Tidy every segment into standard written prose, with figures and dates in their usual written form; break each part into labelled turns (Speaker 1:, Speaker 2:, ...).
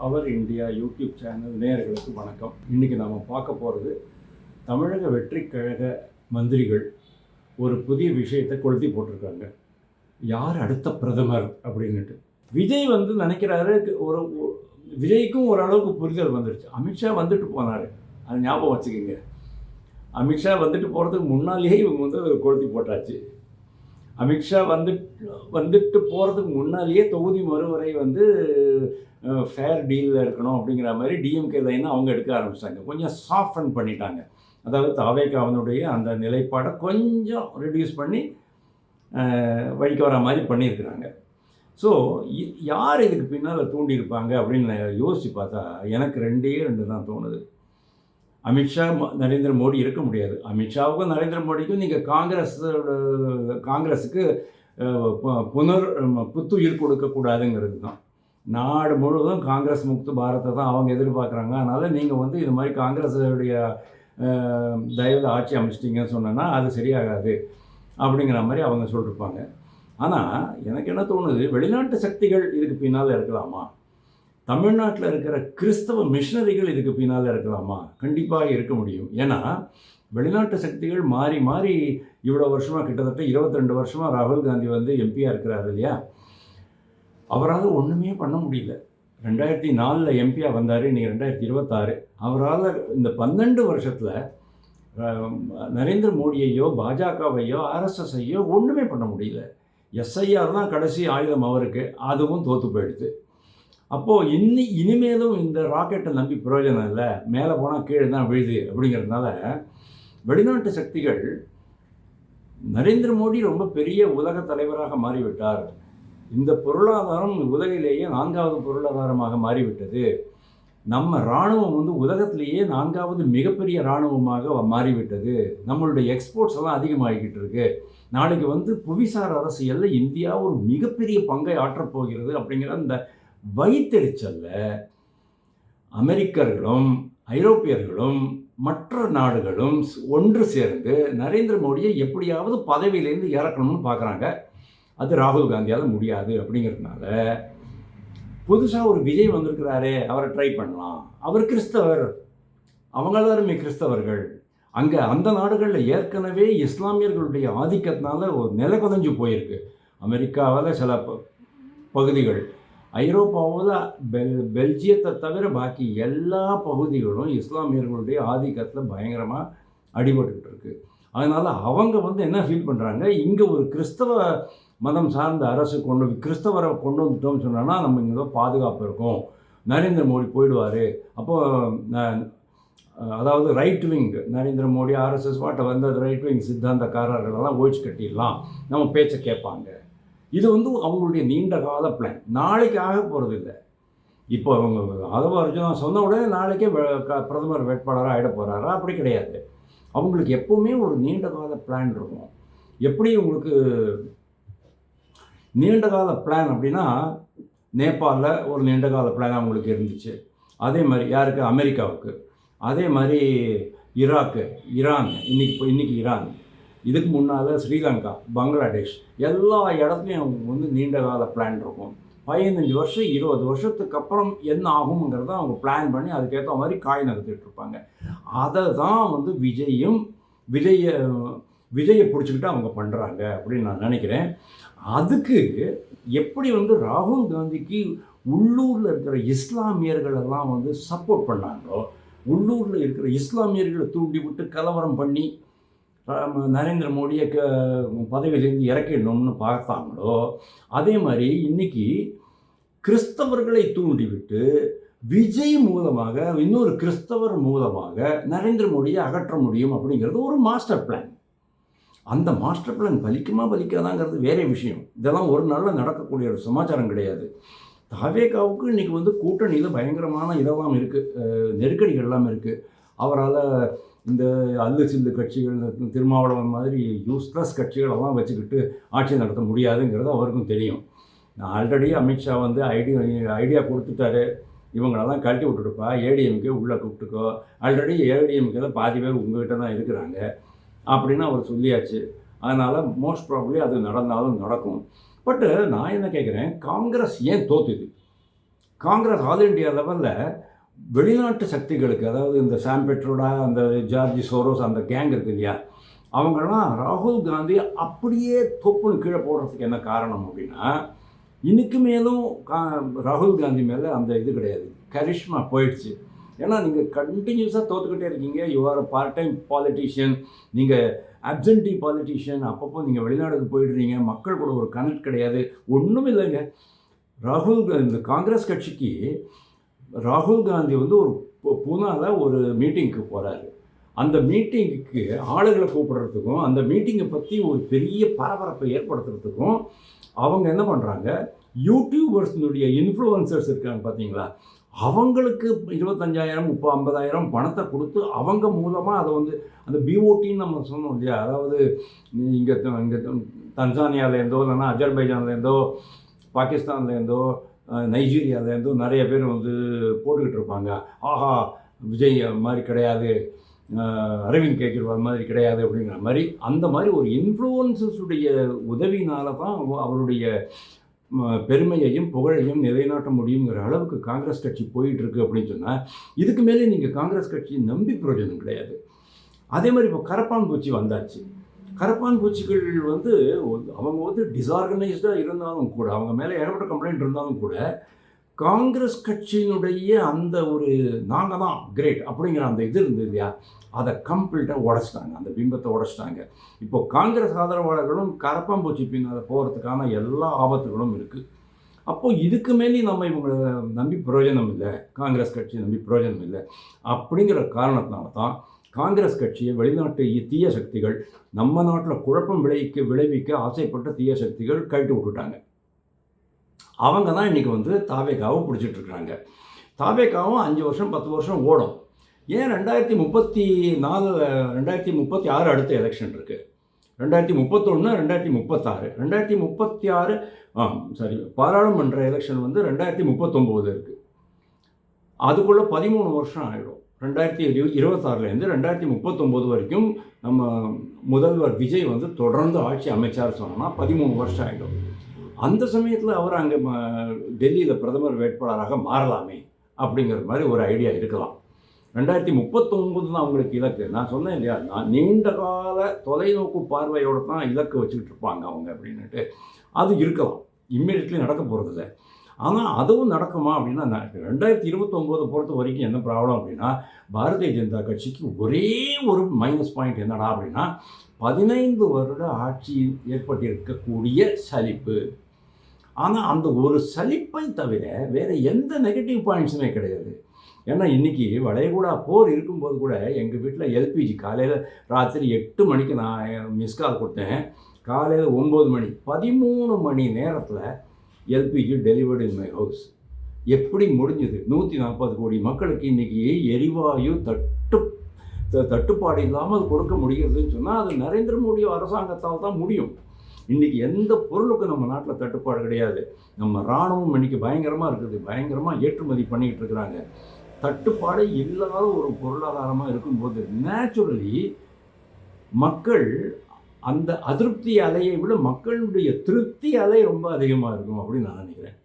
Speaker 1: அவர் India YouTube channel நேயர்களுக்கு வணக்கம். இன்றைக்கி நாம் பார்க்க போகிறது தமிழக வெற்றிக் கழக மந்திரிகள் ஒரு புதிய விஷயத்தை கொளுத்தி போட்டிருக்காங்க. யார் அடுத்த பிரதமர் அப்படின்னுட்டு. விஜய் நினைக்கிறாரு, விஜய்க்கும் ஓரளவுக்கு புரிதல் வந்துடுச்சு. அமித்ஷா வந்துட்டு போனார், அது ஞாபகம் வச்சுக்கோங்க. அமித்ஷா வந்துட்டு போகிறதுக்கு முன்னாலேயே இவங்க கொளுத்தி போட்டாச்சு. அமித்ஷா வந்துட்டு போகிறதுக்கு முன்னாலேயே தொகுதி மறுவரை ஃபேர் டீலில் இருக்கணும் அப்படிங்கிற மாதிரி டிஎம்கே லைனை அவங்க எடுக்க ஆரம்பிச்சிட்டாங்க. கொஞ்சம் சாஃப்டன் பண்ணிட்டாங்க. அதாவது தாவேகாவினுடைய அந்த நிலைப்பாடை கொஞ்சம் ரெடியூஸ் பண்ணி வழிக்கு வர மாதிரி பண்ணியிருக்கிறாங்க. ஸோ யார் இதுக்கு பின்னால் தூண்டியிருப்பாங்க அப்படின்னு யோசித்து பார்த்தா எனக்கு ரெண்டு தான் தோணுது. அமித்ஷா நரேந்திர மோடி இருக்க முடியாது. அமித்ஷாவுக்கும் நரேந்திர மோடிக்கும் நீங்கள் காங்கிரஸுக்கு புத்துயிர் கொடுக்கக்கூடாதுங்கிறது தான். நாடு முழுவதும் காங்கிரஸ் முக்து பாரத்தை தான் அவங்க எதிர்பார்க்குறாங்க. அதனால் நீங்கள் இது மாதிரி காங்கிரஸுடைய தயவில் ஆட்சி அமைச்சிட்டிங்கன்னு சொன்னோன்னா அது சரியாகாது அப்படிங்கிற மாதிரி அவங்க சொல்லியிருப்பாங்க. ஆனால் எனக்கு என்ன தோணுது, வெளிநாட்டு சக்திகள் இதுக்கு பின்னால் இருக்கலாமா? தமிழ்நாட்டில் இருக்கிற கிறிஸ்தவ மிஷனரிகள் இதுக்கு பின்னால் இருக்கலாமா? கண்டிப்பாக இருக்க முடியும். ஏன்னா வெளிநாட்டு சக்திகள் மாறி மாறி இவ்வளோ வருஷமாக, கிட்டத்தட்ட 22 வருஷமாக ராகுல் காந்தி எம்பியாக இருக்கிறாரு இல்லையா? அவரால் ஒன்றுமே பண்ண முடியல. 2004 எம்பியாக வந்தார், இன்றைக்கி 2026. அவரால் இந்த 12 வருஷத்தில் நரேந்திர மோடியையோ பாஜகவையோ ஆர்எஸ்எஸ்ஐயோ ஒன்றுமே பண்ண முடியல. எஸ்ஐஆர் தான் கடைசி ஆயுதம் அவருக்கு, அதுவும் தோற்று போயிடுது. அப்போது இனிமேலும் இந்த ராக்கெட்டை நம்பி பிரயோஜனம் இல்லை, மேலே போனால் கீழே தான் விழுது அப்படிங்கிறதுனால வெளிநாட்டு சக்திகள், நரேந்திர மோடி ரொம்ப பெரிய உலக தலைவராக மாறிவிட்டார், இந்த பொருளாதாரம் உலகிலேயே 4வது பொருளாதாரமாக மாறிவிட்டது, நம்ம இராணுவம் உலகத்திலேயே 4வது மிகப்பெரிய இராணுவமாக மாறிவிட்டது, நம்மளுடைய எக்ஸ்போர்ட்ஸ் எல்லாம் அதிகமாகிக்கிட்டு இருக்கு, நாளைக்கு புவிசார் அரசியலில் இந்தியா ஒரு மிகப்பெரிய பங்கை ஆற்றப்போகிறது அப்படிங்கிற அந்த வைத்தெரிச்சல்ல அமெரிக்கர்களும் ஐரோப்பியர்களும் மற்ற நாடுகளும் ஒன்று சேர்ந்து நரேந்திர மோடியை எப்படியாவது பதவியிலேருந்து இறக்கணும்னு பார்க்குறாங்க. அது ராகுல் காந்தியால் முடியாது. அப்படிங்கிறதுனால புதுசாக ஒரு விஜய் வந்திருக்கிறாரே, அவரை ட்ரை பண்ணலாம். அவர் கிறிஸ்தவர், அவங்க எல்லாருமே கிறிஸ்தவர்கள். அங்கே அந்த நாடுகளில் ஏற்கனவே இஸ்லாமியர்களுடைய ஆதிக்கத்தினால ஒரு நிலை குலைஞ்சு போயிருக்கு. அமெரிக்காவில் சில பகுதிகள், ஐரோப்பாவில் பெல்ஜியத்தை தவிர பாக்கி எல்லா பகுதிகளும் இஸ்லாமியர்களுடைய ஆதிக்கத்தில் பயங்கரமாக அடிபட்டுக்கிட்டு இருக்கு. அதனால் அவங்க என்ன ஃபீல் பண்ணுறாங்க, இங்கே ஒரு கிறிஸ்தவ மதம் சார்ந்த அரசு கிறிஸ்தவரை கொண்டு வந்துட்டோம்னு சொன்னோன்னா நம்ம இங்கே தான் பாதுகாப்பு இருக்கும், நரேந்திர மோடி போயிடுவார், அப்போது அதாவது right wing Narendra Modi RSS வாட்டை அது ரைட் விங் சித்தாந்தக்காரர்களெல்லாம் ஒழிச்சு கட்டிடலாம், நம்ம பேச்சை கேட்பாங்க. இது அவங்களுடைய நீண்ட கால பிளான். நாளைக்கு ஆக போகிறது இல்லை. இப்போ அவங்க ஆதவ அர்ஜுனா சொன்ன உடனே நாளைக்கே பிரதமர் வேட்பாளராக ஆகிட போகிறாரா? அப்படி கிடையாது. அவங்களுக்கு எப்போவுமே ஒரு நீண்ட கால பிளான் இருக்கும். எப்படி உங்களுக்கு நீண்ட கால பிளான் அப்படின்னா, நேபாளில் ஒரு நீண்ட கால பிளான் அவங்களுக்கு இருந்துச்சு. அதே மாதிரி யாருக்கு? அமெரிக்காவுக்கு. அதே மாதிரி ஈரான், இன்னைக்கு ஈரான், இதுக்கு முன்னால் ஸ்ரீலங்கா, பங்களாதேஷ், எல்லா இடத்துலையும் அவங்க நீண்ட கால பிளான் இருக்கும். 15 வருஷம் 20 வருஷத்துக்கு அப்புறம் என்ன ஆகுங்கிறத அவங்க பிளான் பண்ணி அதுக்கேற்ற மாதிரி காய் நகர்த்திட்டு இருப்பாங்க. அதை தான் விஜயை பிடிச்சிக்கிட்டு அவங்க பண்ணுறாங்க அப்படின்னு நான் நினைக்கிறேன். அதுக்கு எப்படி ராகுல் காந்திக்கு உள்ளூரில் இருக்கிற இஸ்லாமியர்கள் எல்லாம் சப்போர்ட் பண்ணாங்களோ, உள்ளூரில் இருக்கிற இஸ்லாமியர்களை தூண்டி விட்டு கலவரம் பண்ணி நரேந்திர மோடியை பதவியிலேருந்து இறக்கிடணும்னு பார்த்தாங்களோ, அதே மாதிரி இன்றைக்கி கிறிஸ்தவர்களை தூண்டிவிட்டு விஜய் மூலமாக இன்னொரு கிறிஸ்தவர் மூலமாக நரேந்திர மோடியை அகற்ற முடியும் அப்படிங்கிறது ஒரு மாஸ்டர் பிளான். அந்த மாஸ்டர் பிளான் பலிக்காதாங்கிறது வேற விஷயம். இதெல்லாம் ஒரு நாளில் நடக்கக்கூடிய ஒரு சமாச்சாரம் கிடையாது. தாவேகாவுக்கு இன்றைக்கி கூட்டணியில் பயங்கரமான இதெல்லாம் இருக்குது, நெருக்கடிகள்லாம் இருக்குது. அவரால் இந்த அல்லு சில்லு கட்சிகள், திருமாவளவன் மாதிரி யூஸ்லெஸ் கட்சிகளெல்லாம் வச்சுக்கிட்டு ஆட்சி நடத்த முடியாதுங்கிறது அவருக்கும் தெரியும். ஆல்ரெடி அமித்ஷா ஐடியா கொடுத்துட்டாரு, இவங்களெல்லாம் கழட்டி விட்டுடுப்பா, ஏடிஎம்கே உள்ளே கூப்பிட்டுக்கோ, ஆல்ரெடி ஏடிஎம்கேல பாதி பேர் உங்கள்கிட்ட தான் இருக்கிறாங்க அப்படின்னு அவர் சொல்லியாச்சு. அதனால் மோஸ்ட் ப்ராபப்ளி அது நடந்தாலும் நடக்கும். பட்டு நான் என்ன கேட்குறேன், காங்கிரஸ் ஏன் தோற்றுது? காங்கிரஸ் ஆல் இண்டியா லெவலில் வெளிநாட்டு சக்திகளுக்கு, அதாவது இந்த சாம் பெட்ரோடா, அந்த ஜார்ஜ் சோரோஸ், அந்த கேங் இருக்கு இல்லையா, அவங்கெல்லாம் ராகுல் காந்தி அப்படியே தொப்புன்னு கீழே போடுறதுக்கு என்ன காரணம் அப்படின்னா, இன்னைக்கு மேலும் ராகுல் காந்தி மேலே அந்த இது கிடையாது, கரிஷ்மா போயிடுச்சு. ஏன்னா நீங்கள் கண்டினியூஸாக தோற்றுக்கிட்டே இருக்கீங்க. You are a part time politician, நீங்கள் அப்சென்டி பாலிட்டிஷியன். அப்பப்போ நீங்கள் வெளிநாடுக்கு போயிடுறீங்க, மக்கள் கூட ஒரு கனெக்ட் கிடையாது, ஒன்றும் இல்லைங்க. இந்த காங்கிரஸ் கட்சிக்கு ராகுல் காந்தி வந்து ஒரு பூனாவில் ஒரு மீட்டிங்க்கு போகிறாரு. அந்த மீட்டிங்குக்கு ஆளுகளை கூப்பிடுறதுக்கும், அந்த மீட்டிங்கை பற்றி ஒரு பெரிய பரபரப்பை ஏற்படுத்துறதுக்கும் அவங்க என்ன பண்ணுறாங்க, யூடியூபர்ஸினுடைய இன்ஃப்ளூயன்சர்ஸ் இருக்காங்க பார்த்தீங்களா, அவங்களுக்கு 25,000 50,000 பணத்தை கொடுத்து அவங்க மூலமாக அதை வந்து அந்த பிஓடின்னு நம்ம சொன்னோம் இல்லையா, அதாவது இங்கே தன்சானியாவிலேருந்தோ இல்லைன்னா அஜர்பைஜான்லேருந்தோ பாகிஸ்தான்லேருந்தோ நைஜீரியாவிலேருந்தோ நிறைய பேர் வந்து போட்டுக்கிட்டு இருப்பாங்க. ஆஹா, விஜய் மாதிரி கிடையாது, அரவிந்த் கெஜ்ரிவால் மாதிரி கிடையாது அப்படிங்கிற மாதிரி. அந்த மாதிரி ஒரு இன்ஃப்ளூயன்சஸுடைய உதவினால தான் அவருடைய பெருமையையும் புகழையும் நிலைநாட்ட முடியுங்கிற அளவுக்கு காங்கிரஸ் கட்சி போயிட்டுருக்கு அப்படின்னு சொன்னால், இதுக்கு மேலே நீங்கள் காங்கிரஸ் கட்சியை நம்பி பிரயோஜனம் கிடையாது. அதே மாதிரி இப்போ கரப்பான் பூச்சி வந்தாச்சு. கரப்பான் பூச்சிகள் வந்து அவங்க வந்து டிஸார்கனைஸ்டாக இருந்தாலும் கூட, அவங்க மேலே ஏகப்பட்ட கம்ப்ளைண்ட் இருந்தாலும் கூட, காங்கிரஸ் கட்சியினுடைய அந்த ஒரு நாங்கள் தான் கிரேட் அப்படிங்கிற அந்த இது இருந்தது இல்லையா, அதை கம்ப்ளீட்டாக உடச்சிட்டாங்க, அந்த பிம்பத்தை உடச்சிட்டாங்க. இப்போ காங்கிரஸ் ஆதரவாளர்களும் கரப்பாம்பூச்சி பின்னால் போகிறதுக்கான எல்லா ஆபத்துகளும் இருக்குது. அப்போது இதுக்கு மேலே நம்ம இவங்களை நம்பி பிரயோஜனம் இல்லை, காங்கிரஸ் கட்சியை நம்பி பிரயோஜனம் இல்லை அப்படிங்கிற காரணத்தினால தான் காங்கிரஸ் கட்சியை வெளிநாட்டு தீய சக்திகள், நம்ம நாட்டில் குழப்பம் விளைவிக்க ஆசைப்பட்ட தீய சக்திகள் கழட்டி விட்டுட்டாங்க. அவங்க தான் இன்றைக்கி வந்து தாவேகாவை பிடிச்சிட்ருக்குறாங்க. தாவேகாவும் 5 வருஷம் 10 வருஷம் ஓடும். ஏன் 2034 2036 அடுத்த எலெக்ஷன் இருக்குது, 2031 2036 2036 பாராளுமன்ற எலெக்ஷன் வந்து 2039 இருக்குது. அதுக்குள்ளே 13 வருஷம் ஆகிடும். 2026லேருந்து 2039 வரைக்கும் நம்ம முதல்வர் விஜய் வந்து தொடர்ந்து ஆட்சி அமைச்சார் சொன்னோன்னா 13 வருஷம் ஆகிடும். அந்த சமயத்தில் அவர் அங்கே டெல்லியில் பிரதமர் வேட்பாளராக மாறலாமே அப்படிங்கிற மாதிரி ஒரு ஐடியா இருக்கலாம். 2039 தான் அவங்களுக்கு இலக்கு. நான் சொன்னேன் இல்லையா, நான் நீண்ட கால தொலைநோக்கு பார்வையோடு தான் இலக்கு வச்சுக்கிட்டு இருப்பாங்க அவங்க அப்படின்ட்டு. அது இருக்கலாம், இம்மீடியட்லி நடக்க போகிறதில்ல. ஆனால் அதுவும் நடக்குமா அப்படின்னா, 2029 பொறுத்த வரைக்கும் என்ன ப்ராப்ளம் அப்படின்னா, பாரதிய ஜனதா கட்சிக்கு ஒரே ஒரு மைனஸ் பாயிண்ட் என்னடா அப்படின்னா, 15 வருட ஆட்சி ஏற்பட்டிருக்கக்கூடிய சலிப்பு. ஆனால் அந்த ஒரு சலிப்பை தவிர வேறு எந்த நெகட்டிவ் பாயிண்ட்ஸுமே கிடையாது. ஏன்னா இன்றைக்கி வளைகுடா போர் இருக்கும்போது கூட எங்கள் வீட்டில் எல்பிஜி காலையில் ராத்திரி 8 மணிக்கு நான் மிஸ் கால் கொடுத்தேன், காலையில் 9 மணி 13 மணி நேரத்தில் LPG delivered in my house. எப்படி முடிஞ்சுது? 140 கோடி மக்களுக்கு இன்றைக்கி எரிவாயு தட்டுப்பாடு இல்லாமல் கொடுக்க முடிகிறதுன்னு சொன்னால் அது நரேந்திர மோடி அரசாங்கத்தால் தான் முடியும். இன்றைக்கி எந்த பொருளுக்கும் நம்ம நாட்டில் தட்டுப்பாடு கிடையாது. நம்ம இராணுவம் இன்றைக்கி பயங்கரமாக இருக்குது, பயங்கரமாக ஏற்றுமதி பண்ணிக்கிட்டு இருக்கிறாங்க. தட்டுப்பாடு இல்லாத ஒரு பொருளாதாரமாக இருக்கும்போது நேச்சுரலி மக்கள் அந்த அதிருப்தி அலையை விட மக்களுடைய திருப்தி அலை ரொம்ப அதிகமாக இருக்கும் அப்படின்னு நான் நினைக்கிறேன்.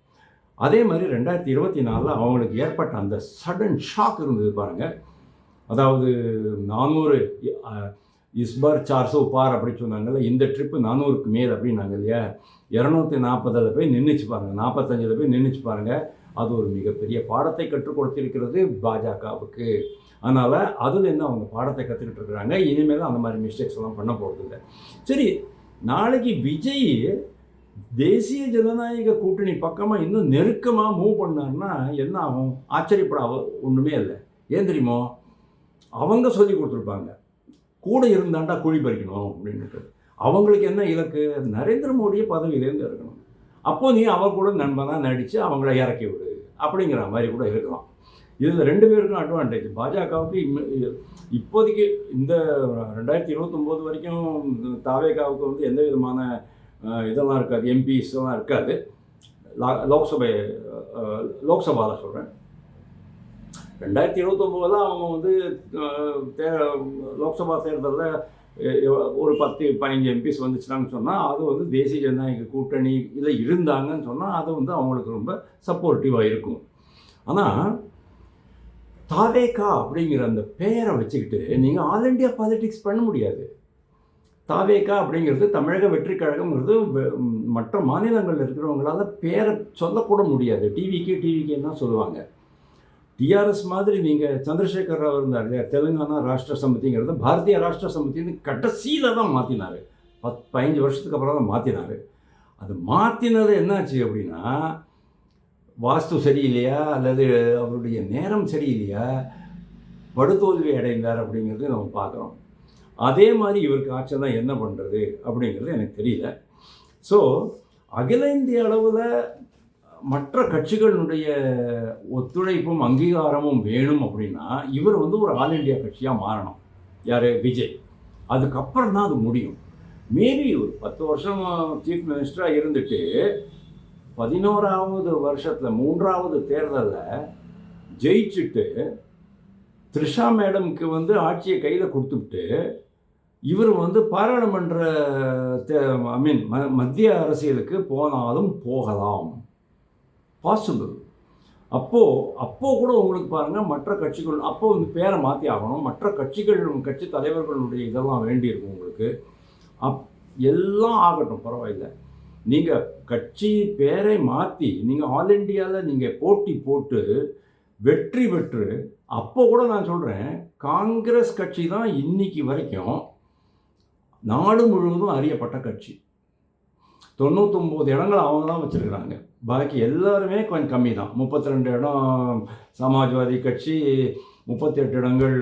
Speaker 1: அதே மாதிரி 2024 அவங்களுக்கு ஏற்பட்ட அந்த சடன் ஷாக் இருந்தது பாருங்கள். அதாவது 400 இஸ்பார் 400 பார் அப்படி சொன்னாங்கல்ல, இந்த ட்ரிப்பு 400க்கு மேல் அப்படின்னாங்க இல்லையா, 240 போய் நின்றுச்சு பாருங்கள், 45 போய் நின்றுச்சு பாருங்கள். அது ஒரு மிகப்பெரிய பாடத்தை கற்றுக் கொடுத்திருக்கிறது பாஜகவுக்கு. அதனால் அதுலேருந்து அவங்க பாடத்தை கற்றுக்கிட்டு இருக்கிறாங்க. இனிமேல் அந்த மாதிரி மிஸ்டேக்ஸ் எல்லாம் பண்ண போகிறதில்ல. சரி, நாளைக்கு விஜய் தேசிய ஜனநாயக கூட்டணி பக்கமாக இன்னும் நெருக்கமாக மூவ் பண்ணார்னா என்ன ஆகும்? ஆச்சரியப்பட ஒன்றுமே இல்லை. ஏன் தெரியுமோ? அவங்க சொல்லி கொடுத்துருப்பாங்க, கூட இருந்தாண்டா குழி பறிக்கணும் அப்படின்ட்டு. அவங்களுக்கு என்ன இலக்கு? நரேந்திர மோடியை பதவியிலேருந்து இருக்கணும். அப்போது நீ அவர் கூட நண்பனாக நடித்து அவங்கள இறக்கி விடு அப்படிங்கிற மாதிரி கூட இருக்கலாம். இதில் 2 பேருக்கும் அட்வான்டேஜ். பாஜகவுக்கு இப்போதைக்கு இந்த 2029 வரைக்கும் தாவேகாவுக்கு வந்து எந்த விதமான இதெல்லாம் இருக்காது, எம்பிஸ் எல்லாம் இருக்காது. லோக்சபாவில் சொல்கிறேன். 2029 அவங்க வந்து லோக்சபா தேர்தலில் ஒரு 10-15 எம்பிஸ் வந்துச்சுனான்னு சொன்னால் அது வந்து தேசிய ஜனநாயக கூட்டணியில் இருந்தாங்கன்னு சொன்னால் அது வந்து அவங்களுக்கு ரொம்ப சப்போர்ட்டிவாக இருக்கும். ஆனால் தாவேகா அப்படிங்கிற அந்த பெயரை வச்சுக்கிட்டு நீங்கள் ஆல் இண்டியா பாலிடிக்ஸ் பண்ண முடியாது. தாவேகா அப்படிங்கிறது தமிழக வெற்றி கழகம்ங்கிறது மற்ற மாநிலங்களில் இருக்கிறவங்களால பேரை சொல்லக்கூட முடியாது. டிவிகேன்னு தான் சொல்லுவாங்க. டிஆர்எஸ் மாதிரி நீங்கள் சந்திரசேகர் ராவ் இருந்தார் இல்லையா, தெலுங்கானா ராஷ்டிர சமிதிங்கிறது பாரதிய ராஷ்டிர சமிதின்னு கடைசியில் தான் மாற்றினார். 15 வருஷத்துக்கு அப்புறம் தான் மாற்றினார். அது மாற்றினது என்னாச்சு அப்படின்னா, வாஸ்து சரியில்லையா அல்லது அவருடைய நேரம் சரியில்லையா, படுதோல்வி அடைந்தார் அப்படிங்கிறது நம்ம பார்க்குறோம். அதே மாதிரி இவருக்கு ஆட்சியெல்லாம் என்ன பண்ணுறது அப்படிங்கிறது எனக்கு தெரியல. ஸோ அகில இந்திய அளவில் மற்ற கட்சிகளுடைய ஒத்துழைப்பும் அங்கீகாரமும் வேணும் அப்படின்னா இவர் வந்து ஒரு ஆல் இண்டியா கட்சியாக மாறணும். யார்? விஜய். அதுக்கப்புறம் தான் அது முடியும். மேபி ஒரு 10 வருஷம் சீஃப் மினிஸ்டராக இருந்துட்டு 11வது வருஷத்தில் 3வது தேர்தலில் ஜெயிச்சுட்டு த்ரிஷா மேடம்க்கு வந்து ஆட்சியை கையில் கொடுத்துட்டு இவர் வந்து பாராளுமன்ற மத்திய அரசியலுக்கு போனாலும் போகலாம். பாசிபிள். அப்போது கூட உங்களுக்கு பாருங்கள், மற்ற கட்சிகள் அப்போது வந்து பேரை மாற்றி ஆகணும். மற்ற கட்சி தலைவர்களுடைய இதெல்லாம் வேண்டியிருக்கும் உங்களுக்கு. எல்லாம் ஆகட்டும், பரவாயில்லை. நீங்கள் கட்சி பேரை மாற்றி நீங்கள் ஆல் இண்டியாவில் நீங்கள் போட்டி போட்டு வெற்றி பெற்று, அப்போ கூட நான் சொல்கிறேன், காங்கிரஸ் கட்சி தான் இன்னைக்கு வரைக்கும் நாடு முழுவதும் அறியப்பட்ட கட்சி. 99 இடங்கள் அவங்க தான் வச்சுருக்கிறாங்க. பாக்கி எல்லாருமே கொஞ்சம் கம்மி தான். 32 இடம் சமாஜ்வாதி கட்சி, 38 இடங்கள்,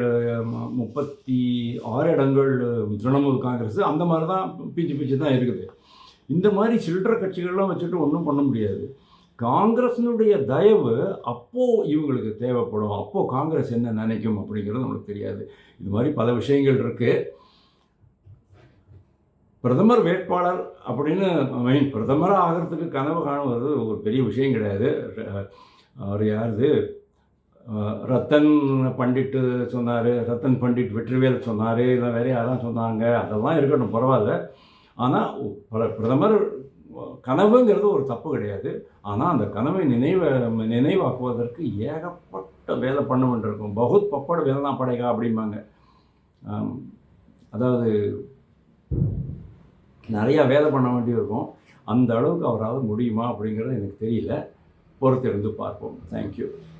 Speaker 1: 36 இடங்கள் திரிணாமுல் காங்கிரஸ், அந்த மாதிரி தான் பிச்சு தான் இருக்குது. இந்த மாதிரி சில்லற கட்சிகள்லாம் வச்சுட்டு ஒன்றும் பண்ண முடியாது. காங்கிரஸினுடைய தயவு அப்போது இவங்களுக்கு தேவைப்படும். அப்போது காங்கிரஸ் என்ன நினைக்கும் அப்படிங்கிறது நம்மளுக்கு தெரியாது. இது மாதிரி பல விஷயங்கள் இருக்குது. பிரதமர் வேட்பாளர் அப்படின்னு பிரதமராக ஆகிறதுக்கு கனவு காணுவது ஒரு பெரிய விஷயம் கிடையாது. அவர் யாருது, ரத்தன் பண்டிட்டு சொன்னார், ரத்தன் பண்டிட் வெற்றிவேல் சொன்னார், இல்லை வேறு யாரும் சொன்னாங்க, அதெல்லாம் இருக்கட்டும், பரவாயில்ல. ஆனால் பிரதமர் கனவுங்கிறது ஒரு தப்பு கிடையாது. ஆனால் அந்த கனவை நினைவாக்குவதற்கு ஏகப்பட்ட வேலை பண்ண வேண்டியிருக்கும். பகுத் பப்பட வேலைனா படைகா அப்படிம்பாங்க. அதாவது நிறையா வேலை பண்ண வேண்டியிருக்கும். அந்த அளவுக்கு அவரால் முடியுமா அப்படிங்கிறது எனக்கு தெரியல. பொறுத்திருந்து பார்ப்போம். தேங்க்யூ.